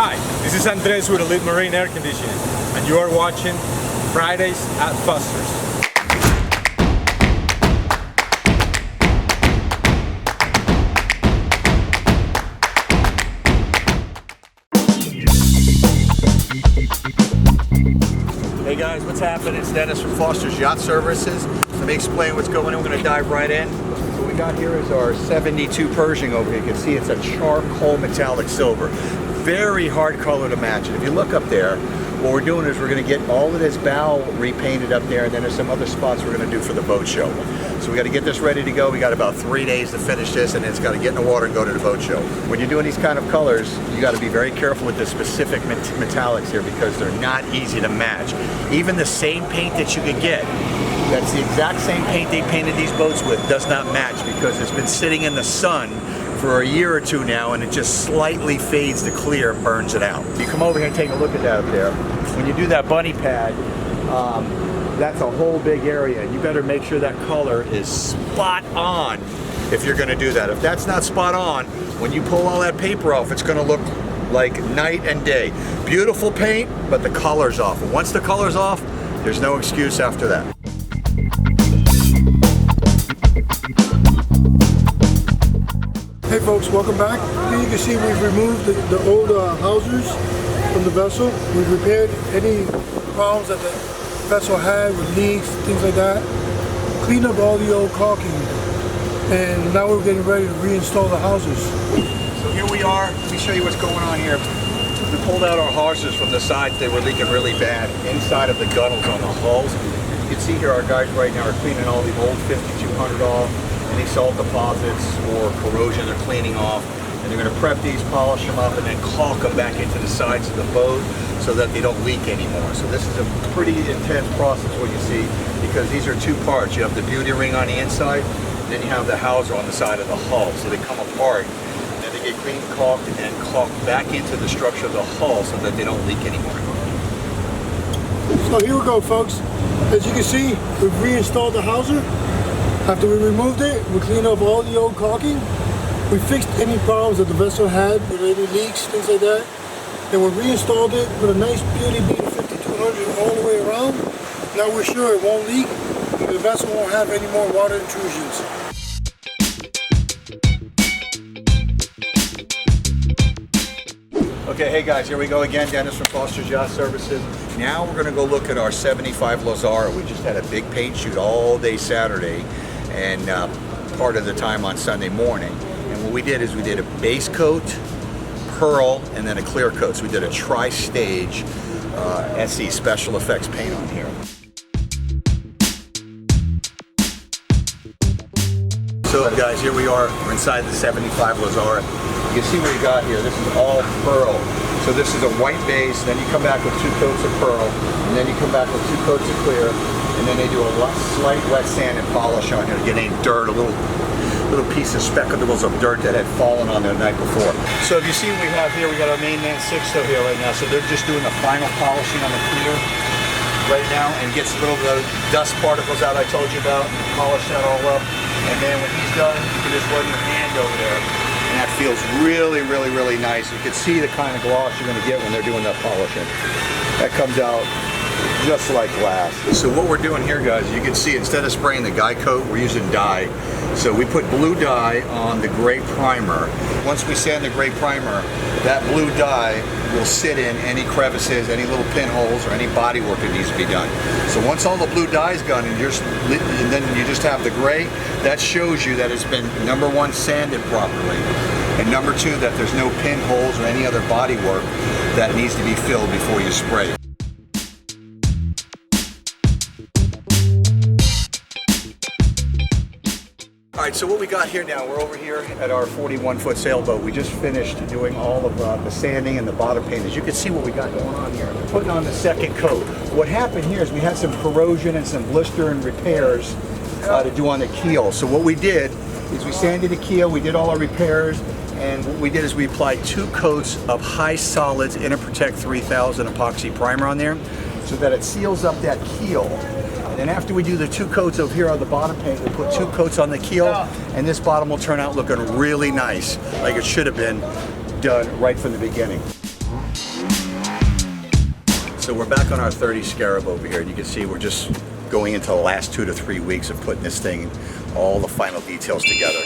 Hi, this is Andres with Elite Marine Air Conditioning, and you are watching Fridays at Foster's. Hey guys, what's happening? It's Dennis from Foster's Yacht Services. Let me explain what's going on. We're going to dive right in. What we got here is our 72 Pershing over here. You can see it's a charcoal metallic silver. Very hard color to match. And if you look up there, what we're doing is we're going to get all of this bow repainted up there, and then there's some other spots we're going to do for the boat show. So we got to get this ready to go. We got about 3 days to finish this, and it's got to get in the water and go to the boat show. When you're doing these kind of colors, you got to be very careful with the specific metallics here because they're not easy to match. Even the same paint that you could get, that's the exact same paint they painted these boats with, does not match because it's been sitting in the sun for a year or two now, and it just slightly fades to clear and burns it out. You come over here and take a look at that up there. When you do that bunny pad, that's a whole big area, and you better make sure that color is spot on if you're going to do that. If that's not spot on, when you pull all that paper off, it's going to look like night and day. Beautiful paint, but the color's off. And once the color's off, there's no excuse after that. Hey folks, welcome back. Here you can see we've removed the old housers from the vessel. We've repaired any problems that the vessel had with leaks, things like that. Cleaned up all the old caulking. And now we're getting ready to reinstall the housers. So here we are. Let me show you what's going on here. We pulled out our hoses from the sides. They were leaking really bad inside of the gunnels on the hulls. You can see here our guys right now are cleaning all the old 5200 off. Any salt deposits or corrosion they're cleaning off, and they're going to prep these, polish them up, and then caulk them back into the sides of the boat so that they don't leak anymore. So this is a pretty intense process, what you see, because these are two parts. You have the beauty ring on the inside, and then you have the houser on the side of the hull. So they come apart, and then they get clean caulked and caulked back into the structure of the hull so that they don't leak anymore. So here we go, folks. As you can see, we've reinstalled the houser. After we removed it, we cleaned up all the old caulking. We fixed any problems that the vessel had with any leaks, things like that. Then we reinstalled it with a nice Beauty Beater 5200 all the way around. Now we're sure it won't leak. The vessel won't have any more water intrusions. Okay, hey guys, here we go again. Dennis from Foster's Yacht Services. Now we're going to go look at our 75 Lazara. We just had a big paint shoot all day Saturday and part of the time on Sunday morning. And what we did is we did a base coat, pearl, and then a clear coat. So we did a tri-stage SE special effects paint on here. So guys, here we are. We're inside the 75 Lazara. You can see what we got here. This is all pearl. So this is a white base, then you come back with 2 coats of pearl, and then you come back with 2 coats of clear, and then they do a slight wet sand and polish on here to get any dirt, a little piece of speckles of dirt that had fallen on there the night before. So if you see what we have here, we got our mainland 6-toe here right now. So they're just doing the final polishing on the clear right now, and gets a little bit of dust particles out I told you about, and polish that all up. And then when he's done, you can just run your hand over there. And that feels really, really, really nice. You can see the kind of gloss you're going to get when they're doing that polishing. That comes out just like glass. So what we're doing here, guys, you can see instead of spraying the guy coat, we're using dye. So we put blue dye on the gray primer. Once we sand the gray primer, that blue dye will sit in any crevices, any little pinholes, or any body work that needs to be done. So once all the blue dye's gone and then you just have the gray, that shows you that it's been, number one, sanded properly, and number two, that there's no pinholes or any other body work that needs to be filled before you spray. All right, so what we got here now, we're over here at our 41-foot sailboat. We just finished doing all of the sanding and the bottom paint. As you can see what we got going on here. Putting on the second coat. What happened here is we had some corrosion and some blister and repairs to do on the keel. So what we did is we sanded the keel, we did all our repairs, and what we did is we applied 2 coats of high solids Interprotect 3000 epoxy primer on there so that it seals up that keel. And after we do the 2 coats over here on the bottom paint, we'll put 2 coats on the keel, and this bottom will turn out looking really nice, like it should have been done right from the beginning. So we're back on our 30 Scarab over here, and you can see we're just going into the last 2 to 3 weeks of putting this thing, all the final details together.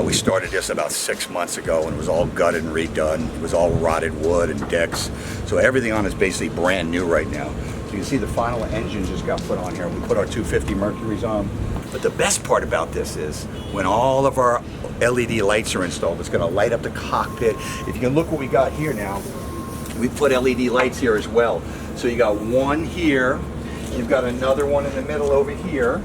We started this about 6 months ago, and it was all gutted and redone. It was all rotted wood and decks. So everything on it is basically brand new right now. So you can see the final engine just got put on here. We put our 250 Mercuries on. But the best part about this is when all of our LED lights are installed, it's going to light up the cockpit. If you can look what we got here now, we put LED lights here as well. So you got one here, you've got another one in the middle over here,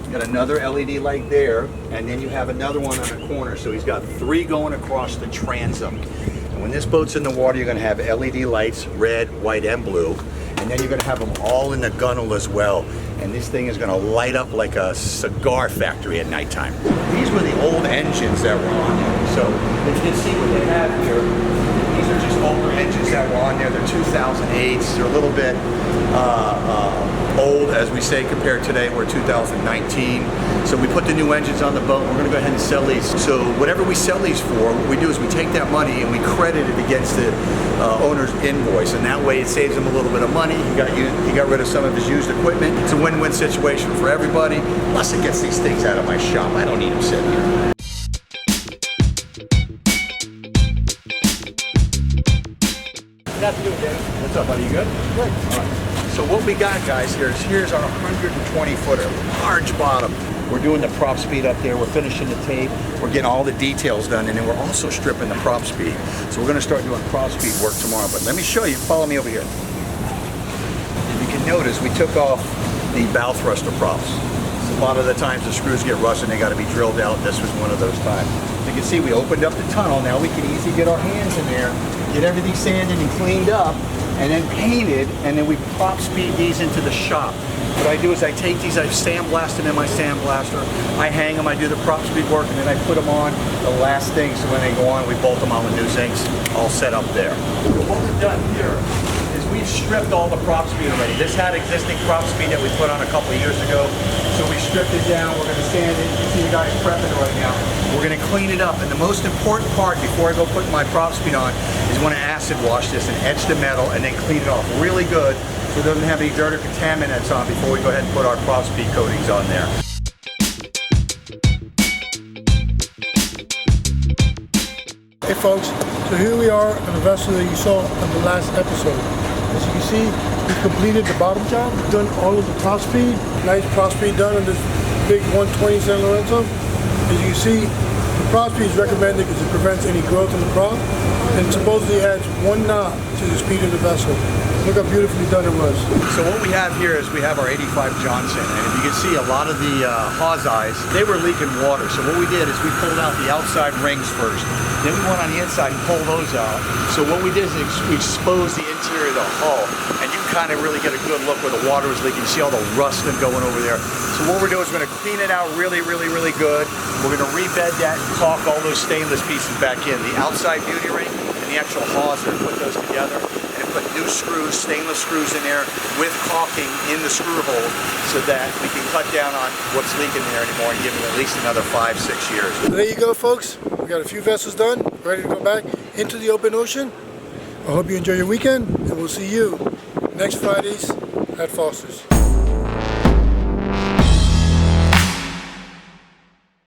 you got another LED light there, and then you have another one on the corner. So he's got 3 going across the transom. And when this boat's in the water, you're going to have LED lights, red, white, and blue. And then you're going to have them all in the gunnel as well. And this thing is going to light up like a cigar factory at nighttime. These were the old engines that were on there. So if you can see what they have here, these are just older engines that were on there. They're 2008s. They're a little bit old, as we say, compared to today. We're 2019. So we put the new engines on the boat. We're going to go ahead and sell these. So whatever we sell these for, what we do is we take that money and we credit it against the owner's invoice. And that way it saves him a little bit of money. He got rid of some of his used equipment. It's a win-win situation for everybody. Plus it gets these things out of my shop. I don't need them sitting here. What's up, buddy? You good? Good. All right. So what we got, guys, here's our 120 footer, large bottom. We're doing the Propspeed up there. We're finishing the tape. We're getting all the details done, and then we're also stripping the Propspeed. So we're going to start doing Propspeed work tomorrow. But let me show you. Follow me over here. If you can notice, we took off the bow thruster props. A lot of the times the screws get rusted and they got to be drilled out. This was one of those times. You can see we opened up the tunnel. Now we can easily get our hands in there, get everything sanded and cleaned up, and then painted, and then we Propspeed these into the shop. What I do is I take these, I sandblast them in my sandblaster, I hang them, I do the Propspeed work, and then I put them on the last thing, so when they go on, we bolt them on with new zincs, all set up there. What we've done here is we've stripped all the Propspeed already. This had existing Propspeed that we put on a couple of years ago, so we stripped it down, we're going to sand it. You can see the guys prepping it right now. We're going to clean it up, and the most important part before I go put my Propspeed on is when I acid wash this and etch the metal and then clean it off really good so it doesn't have any dirt or contaminants on before we go ahead and put our Propspeed coatings on there. Hey folks, so here we are on the vessel that you saw on the last episode. As you can see, we've completed the bottom job, done all of the Propspeed, nice Propspeed done on this big 120 San Lorenzo. As you can see, the Propspeed is recommended because it prevents any growth in the prop, and supposedly adds 1 knot to the speed of the vessel. Look how beautifully done it was. So what we have here is we have our 85 Johnson, and if you can see a lot of the hawse eyes, they were leaking water. So what we did is we pulled out the outside rings first. Then we went on the inside and pulled those out. So what we did is we exposed the interior of the hull, and you kind of really get a good look where the water was leaking. You see all the rust going over there. So what we're doing is we're going to clean it out really, really, really good. We're going to rebed that and caulk all those stainless pieces back in. The outside beauty ring and the actual hawser, put those together. Put new screws, stainless screws in there with caulking in the screw hole so that we can cut down on what's leaking there anymore and give them at least another 5-6 years. So there you go, folks. We got a few vessels done, ready to go back into the open ocean. I hope you enjoy your weekend, and we'll see you next Fridays at Foster's.